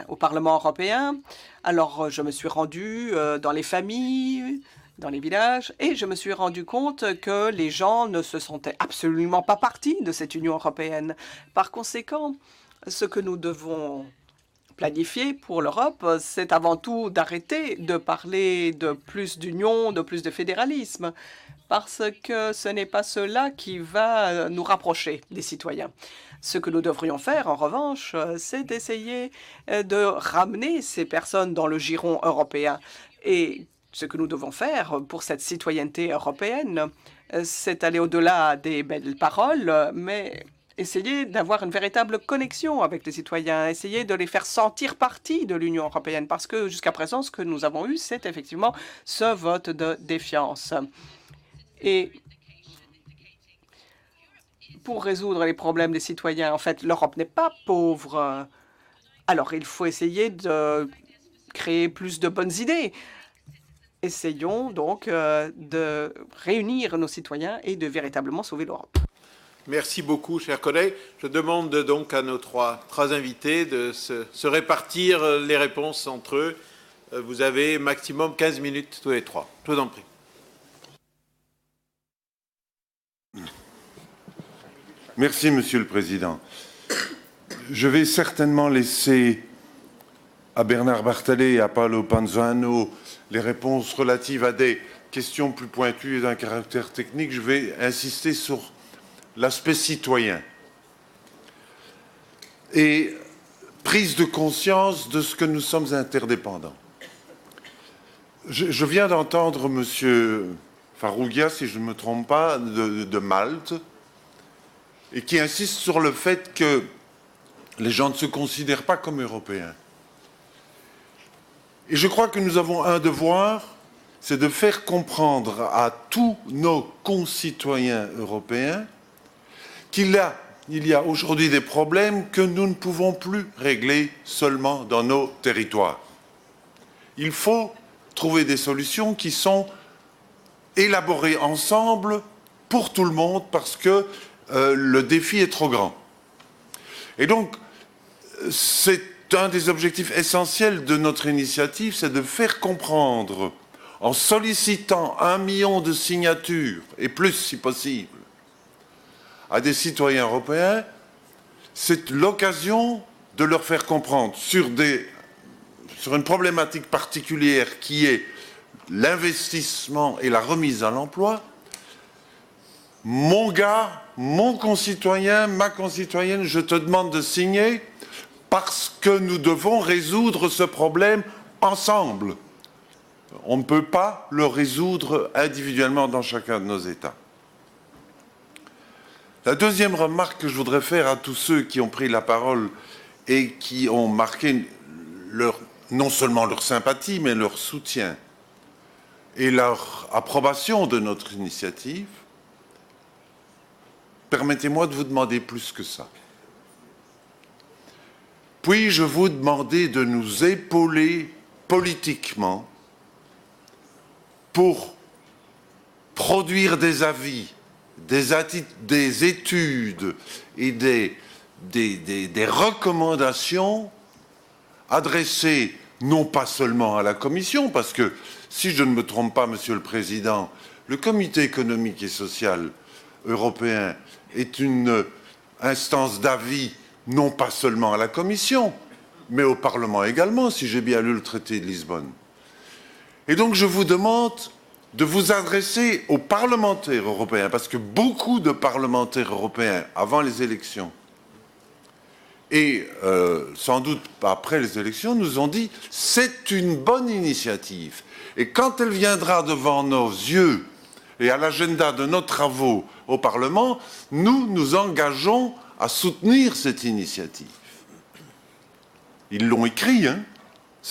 au Parlement européen. Alors, je me suis rendu dans les familles, dans les villages, et je me suis rendu compte que les gens ne se sentaient absolument pas partie de cette Union européenne. Par conséquent, ce que nous devons planifier pour l'Europe, c'est avant tout d'arrêter de parler de plus d'union, de plus de fédéralisme, parce que ce n'est pas cela qui va nous rapprocher des citoyens. Ce que nous devrions faire, en revanche, c'est d'essayer de ramener ces personnes dans le giron européen. Et ce que nous devons faire pour cette citoyenneté européenne, c'est aller au-delà des belles paroles, mais essayer d'avoir une véritable connexion avec les citoyens, essayer de les faire sentir partie de l'Union européenne, parce que jusqu'à présent, ce que nous avons eu, c'est effectivement ce vote de défiance. Et pour résoudre les problèmes des citoyens. En fait, l'Europe n'est pas pauvre. Alors, il faut essayer de créer plus de bonnes idées. Essayons donc de réunir nos citoyens et de véritablement sauver l'Europe. Merci beaucoup, chers collègues. Je demande donc à nos trois invités de se répartir les réponses entre eux. Vous avez maximum 15 minutes tous les trois. Je vous en prie. Merci, Monsieur le Président. Je vais certainement laisser à Bernard Barthollet et à Paolo Panzano les réponses relatives à des questions plus pointues et d'un caractère technique. Je vais insister sur l'aspect citoyen et prise de conscience de ce que nous sommes interdépendants. Je viens d'entendre M. Farrugia, si je ne me trompe pas, de Malte, et qui insiste sur le fait que les gens ne se considèrent pas comme européens. Et je crois que nous avons un devoir, c'est de faire comprendre à tous nos concitoyens européens qu'il y a aujourd'hui des problèmes que nous ne pouvons plus régler seulement dans nos territoires. Il faut trouver des solutions qui sont élaborées ensemble pour tout le monde parce que le défi est trop grand. Et donc, c'est un des objectifs essentiels de notre initiative, c'est de faire comprendre, en sollicitant 1 million de signatures, et plus si possible, à des citoyens européens, c'est l'occasion de leur faire comprendre sur une problématique particulière qui est l'investissement et la remise à l'emploi. Mon gars, mon concitoyen, ma concitoyenne, je te demande de signer parce que nous devons résoudre ce problème ensemble. On ne peut pas le résoudre individuellement dans chacun de nos États. La deuxième remarque que je voudrais faire à tous ceux qui ont pris la parole et qui ont marqué non seulement leur sympathie, mais leur soutien et leur approbation de notre initiative, permettez-moi de vous demander plus que ça. Puis-je vous demander de nous épauler politiquement pour produire des avis, des études et des recommandations adressées non pas seulement à la Commission, parce que, si je ne me trompe pas, Monsieur le Président, le Comité économique et social européen est une instance d'avis non pas seulement à la Commission, mais au Parlement également, si j'ai bien lu le traité de Lisbonne. Et donc je vous demande de vous adresser aux parlementaires européens, parce que beaucoup de parlementaires européens, avant les élections, et sans doute après les élections, nous ont dit « c'est une bonne initiative ». Et quand elle viendra devant nos yeux et à l'agenda de nos travaux au Parlement, nous nous engageons à soutenir cette initiative. Ils l'ont écrit, hein,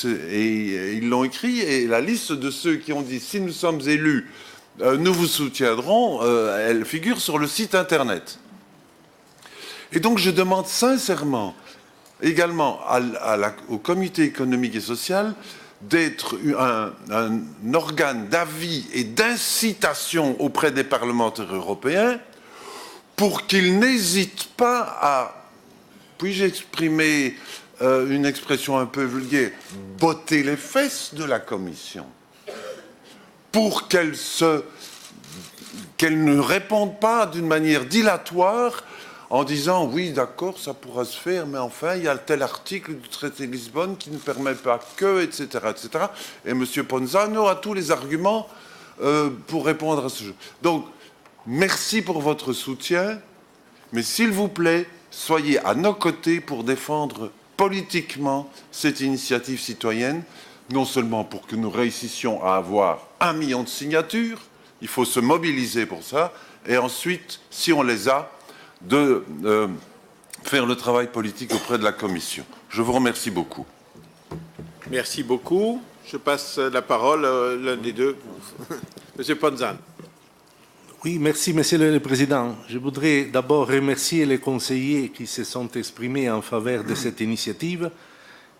ils l'ont écrit, et la liste de ceux qui ont dit « si nous sommes élus, nous vous soutiendrons », elle figure sur le site Internet. Et donc je demande sincèrement également au Comité économique et social d'être un organe d'avis et d'incitation auprès des parlementaires européens pour qu'ils n'hésitent pas à, puis-je exprimer une expression un peu vulgaire, botter les fesses de la Commission pour qu'elle ne réponde pas d'une manière dilatoire en disant « oui, d'accord, ça pourra se faire, mais enfin, il y a tel article du traité de Lisbonne qui ne permet pas que, etc. etc. » Et M. Ponzano a tous les arguments pour répondre à ce jeu. Donc, merci pour votre soutien, mais s'il vous plaît, soyez à nos côtés pour défendre politiquement cette initiative citoyenne, non seulement pour que nous réussissions à avoir 1 million de signatures, il faut se mobiliser pour ça, et ensuite, si on les a, de faire le travail politique auprès de la Commission. Je vous remercie beaucoup. Merci beaucoup. Je passe la parole à l'un des deux. Monsieur Ponzano. Oui, merci, Monsieur le Président. Je voudrais d'abord remercier les conseillers qui se sont exprimés en faveur de cette initiative.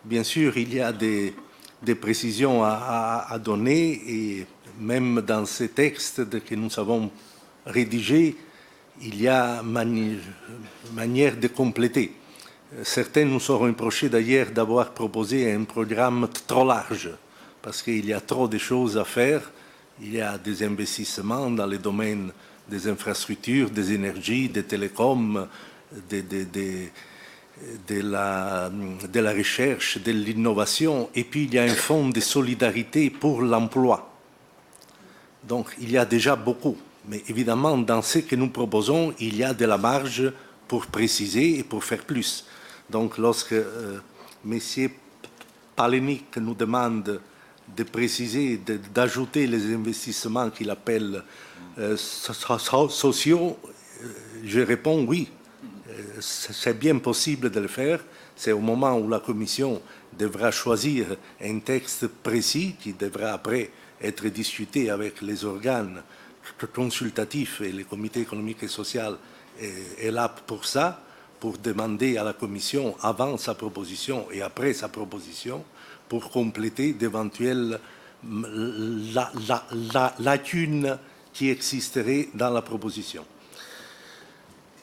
Bien sûr, il y a des précisions à donner et même dans ces textes que nous avons rédigés, il y a manière de compléter. Certains nous ont reproché d'ailleurs d'avoir proposé un programme trop large parce qu'il y a trop de choses à faire. Il y a des investissements dans les domaines des infrastructures, des énergies, des télécoms, de la recherche, de l'innovation. Et puis, il y a un fonds de solidarité pour l'emploi. Donc, il y a déjà beaucoup. Mais évidemment, dans ce que nous proposons, il y a de la marge pour préciser et pour faire plus. Donc, lorsque M. Palenik nous demande de préciser, d'ajouter les investissements qu'il appelle sociaux, je réponds oui. C'est bien possible de le faire. C'est au moment où la Commission devra choisir un texte précis qui devra après être discuté avec les organes consultatifs et le comité économique et social est là pour ça, pour demander à la Commission avant sa proposition et après sa proposition pour compléter d'éventuelles lacunes qui existeraient dans la proposition.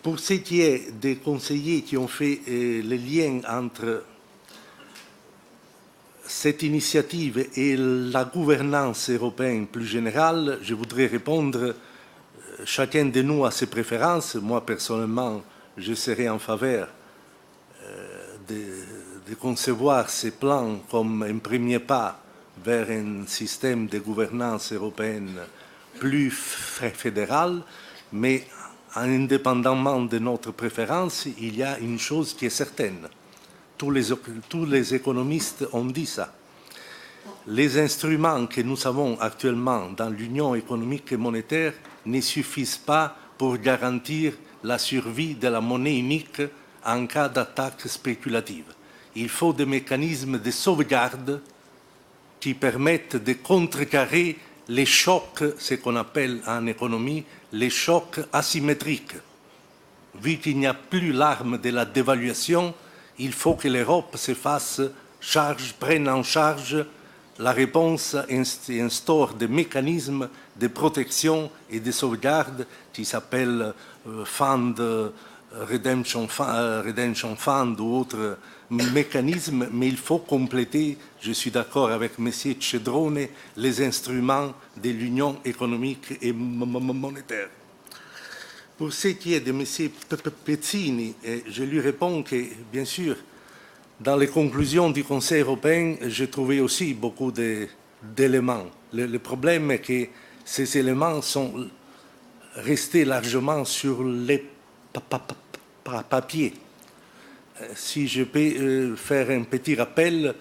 Pour ce qui est des conseillers qui ont fait le lien entre cette initiative et la gouvernance européenne plus générale, je voudrais répondre, chacun de nous a ses préférences. Moi, personnellement, je serai en faveur de concevoir ces plans comme un premier pas vers un système de gouvernance européenne plus fédéral, mais indépendamment de notre préférence, il y a une chose qui est certaine. Tous les économistes ont dit ça. Les instruments que nous avons actuellement dans l'Union économique et monétaire ne suffisent pas pour garantir la survie de la monnaie unique en cas d'attaque spéculative. Il faut des mécanismes de sauvegarde qui permettent de contrecarrer les chocs, ce qu'on appelle en économie les chocs asymétriques. Vu qu'il n'y a plus l'arme de la dévaluation, il faut que l'Europe se fasse charge, prenne en charge la réponse et instaure des mécanismes de protection et de sauvegarde qui s'appellent Redemption Fund ou autres mécanismes, mais il faut compléter, je suis d'accord avec M. Cedrone, les instruments de l'Union économique et monétaire. Pour ce qui est de M. Pezzini, je lui réponds que, bien sûr, dans les conclusions du Conseil européen, j'ai trouvé aussi beaucoup d'éléments. Le problème est que ces éléments sont restés largement sur les papiers. Si je peux faire un petit rappel,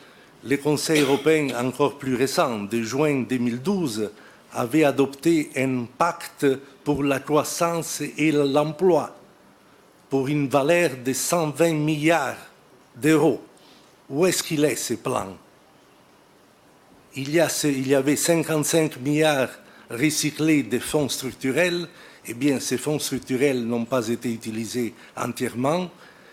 le Conseil européen encore plus récent, de juin 2012, avait adopté un pacte pour la croissance et l'emploi pour une valeur de 120 milliards d'euros. Où est-ce qu'il est, ce plan? Il y avait 55 milliards recyclés de fonds structurels. Eh bien, ces fonds structurels n'ont pas été utilisés entièrement.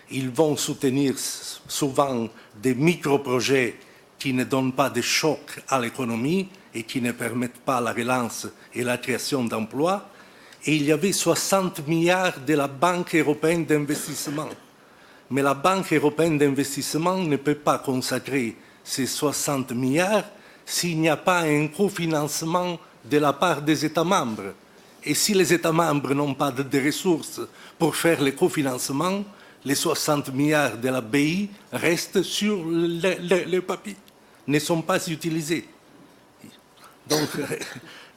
Ils vont soutenir souvent des micro-projets qui ne donnent pas de choc à l'économie et qui ne permettent pas la relance et la création d'emplois. Et il y avait 60 milliards de la Banque européenne d'investissement. Mais la Banque européenne d'investissement ne peut pas consacrer ces 60 milliards s'il n'y a pas un cofinancement de la part des États membres. Et si les États membres n'ont pas de ressources pour faire le cofinancement, les 60 milliards de la BI restent sur le papier, ne sont pas utilisés. Donc,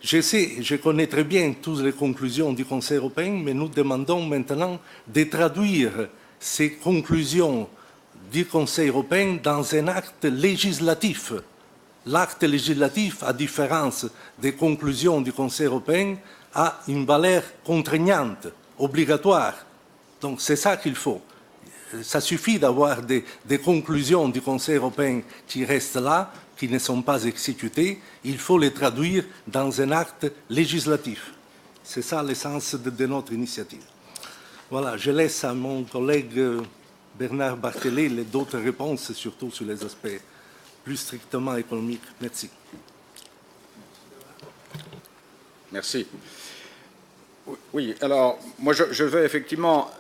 je connais très bien toutes les conclusions du Conseil européen, mais nous demandons maintenant de traduire ces conclusions du Conseil européen dans un acte législatif. L'acte législatif, à différence des conclusions du Conseil européen, a une valeur contraignante, obligatoire. Donc c'est ça qu'il faut. Ça suffit d'avoir des conclusions du Conseil européen qui restent là, qui ne sont pas exécutées. Il faut les traduire dans un acte législatif. C'est ça l'essence de notre initiative. Voilà, je laisse à mon collègue Bernard Barthelet d'autres réponses, surtout sur les aspects plus strictement économiques. Merci. Merci. Oui, alors, moi, je vais effectivement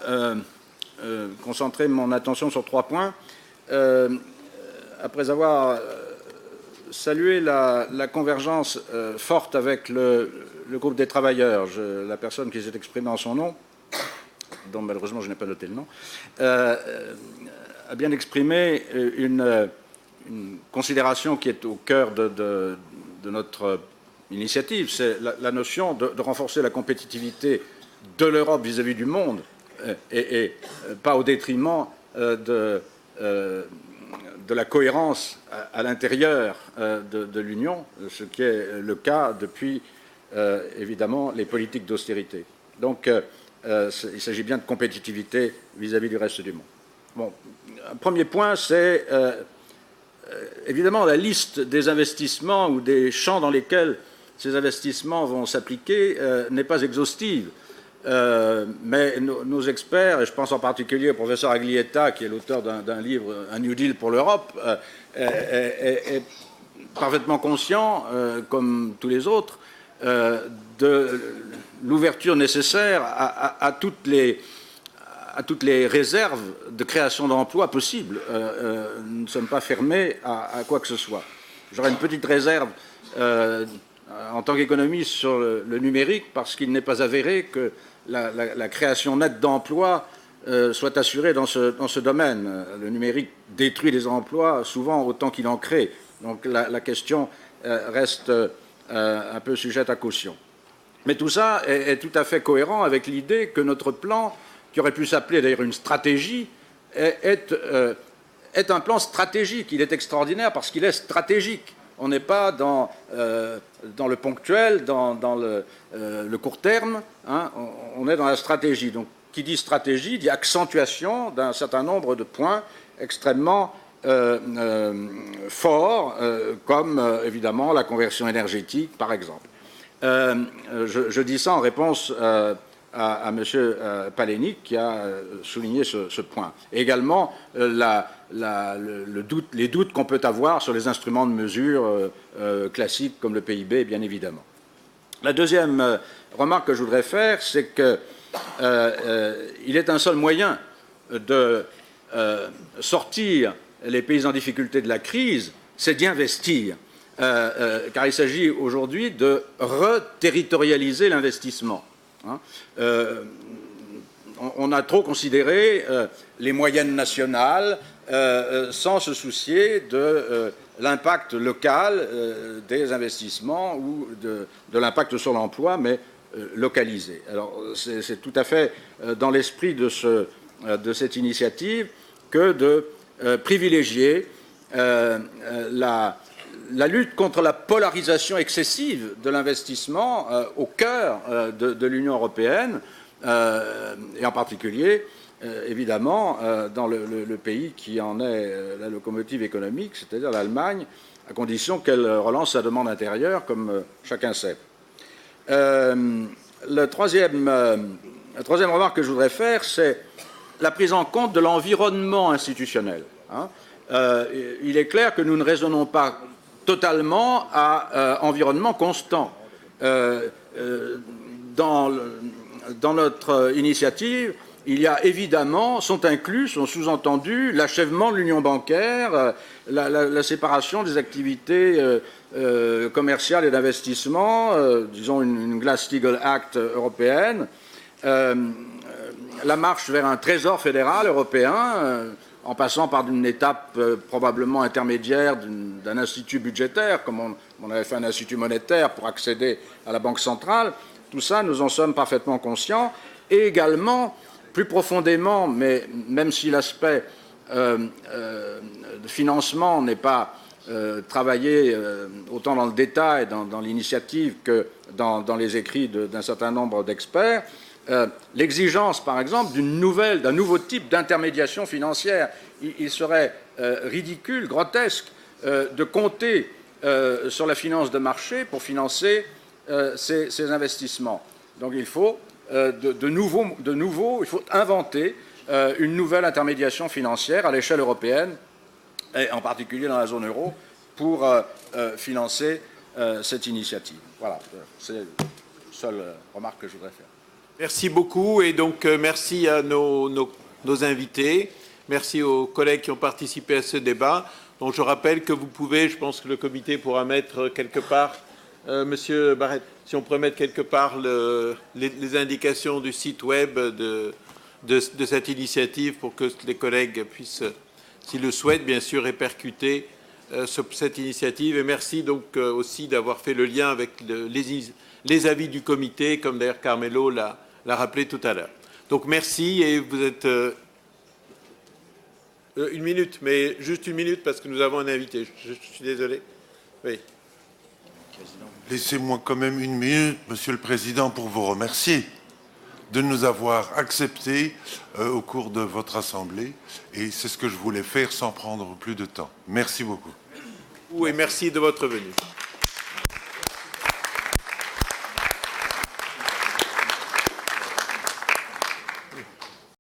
concentrer mon attention sur 3 points. Après avoir salué la convergence forte avec le groupe des travailleurs, la personne qui s'est exprimée en son nom, dont malheureusement je n'ai pas noté le nom, a bien exprimé une considération qui est au cœur de notre initiative, c'est la notion de renforcer la compétitivité de l'Europe vis-à-vis du monde et pas au détriment de la cohérence à l'intérieur de l'Union, ce qui est le cas depuis évidemment les politiques d'austérité. Donc il s'agit bien de compétitivité vis-à-vis du reste du monde. Bon, un premier point, c'est évidemment la liste des investissements ou des champs dans lesquels ces investissements vont s'appliquer n'est pas exhaustive. Mais nos experts, et je pense en particulier au professeur Aglietta, qui est l'auteur d'un livre, Un New Deal pour l'Europe, est parfaitement conscient, comme tous les autres, de l'ouverture nécessaire à toutes les réserves de création d'emplois possibles. Nous ne sommes pas fermés à quoi que ce soit. J'aurais une petite réserve en tant qu'économiste sur le numérique, parce qu'il n'est pas avéré que la création nette d'emplois soit assurée dans ce domaine. Le numérique détruit des emplois souvent autant qu'il en crée. Donc la question reste un peu sujette à caution. Mais tout ça est tout à fait cohérent avec l'idée que notre plan, qui aurait pu s'appeler d'ailleurs une stratégie, est un plan stratégique. Il est extraordinaire parce qu'il est stratégique. On n'est pas dans le ponctuel, dans le court terme, hein, on est dans la stratégie. Donc, qui dit stratégie dit accentuation d'un certain nombre de points extrêmement forts, comme évidemment la conversion énergétique, par exemple. Je dis ça en réponse à M. Palénic, qui a souligné ce point. Et également, les doutes qu'on peut avoir sur les instruments de mesure classiques comme le PIB, bien évidemment. La deuxième remarque que je voudrais faire, c'est qu'il est un seul moyen de sortir les pays en difficulté de la crise, c'est d'y investir. Car il s'agit aujourd'hui de reterritorialiser l'investissement. Hein. On a trop considéré les moyennes nationales sans se soucier de l'impact local des investissements ou de l'impact sur l'emploi, mais localisé. Alors c'est tout à fait dans l'esprit de cette initiative que de privilégier la lutte contre la polarisation excessive de l'investissement au cœur de l'Union européenne, et en particulier, évidemment, dans le pays qui en est la locomotive économique, c'est-à-dire l'Allemagne, à condition qu'elle relance sa demande intérieure, comme chacun sait. La troisième remarque que je voudrais faire, c'est la prise en compte de l'environnement institutionnel. Hein. Il est clair que nous ne raisonnons pas totalement à environnement constant. Dans notre initiative, il y a évidemment, sont sous-entendus l'achèvement de l'union bancaire, la séparation des activités commerciales et d'investissement, disons une Glass-Steagall Act européenne, la marche vers un trésor fédéral européen, en passant par une étape probablement intermédiaire d'un institut budgétaire, comme on avait fait un institut monétaire pour accéder à la Banque centrale. Tout ça, nous en sommes parfaitement conscients. Et également, plus profondément, mais même si l'aspect de financement n'est pas travaillé autant dans le détail, dans l'initiative que dans les écrits d'un certain nombre d'experts, l'exigence, par exemple, d'un nouveau type d'intermédiation financière. Il serait ridicule, grotesque, de compter sur la finance de marché pour financer ces investissements. Donc il faut de nouveau, il faut inventer une nouvelle intermédiation financière à l'échelle européenne, et en particulier dans la zone euro, pour financer cette initiative. Voilà, c'est la seule remarque que je voudrais faire. Merci beaucoup, et donc merci à nos invités. Merci aux collègues qui ont participé à ce débat. Donc je rappelle que vous pouvez, je pense que le comité pourra mettre quelque part, Monsieur Barrett, si on pourrait mettre quelque part les indications du site web de cette initiative pour que les collègues puissent, s'ils le souhaitent, bien sûr, répercuter cette initiative. Et merci donc aussi d'avoir fait le lien avec les avis du comité, comme d'ailleurs Carmelo l'a rappelé tout à l'heure. Donc merci, et vous êtes... une minute, mais juste une minute parce que nous avons un invité. Je suis désolé. Oui. Laissez-moi quand même une minute, Monsieur le Président, pour vous remercier de nous avoir acceptés au cours de votre Assemblée. Et c'est ce que je voulais faire sans prendre plus de temps. Merci beaucoup. Oui, merci de votre venue.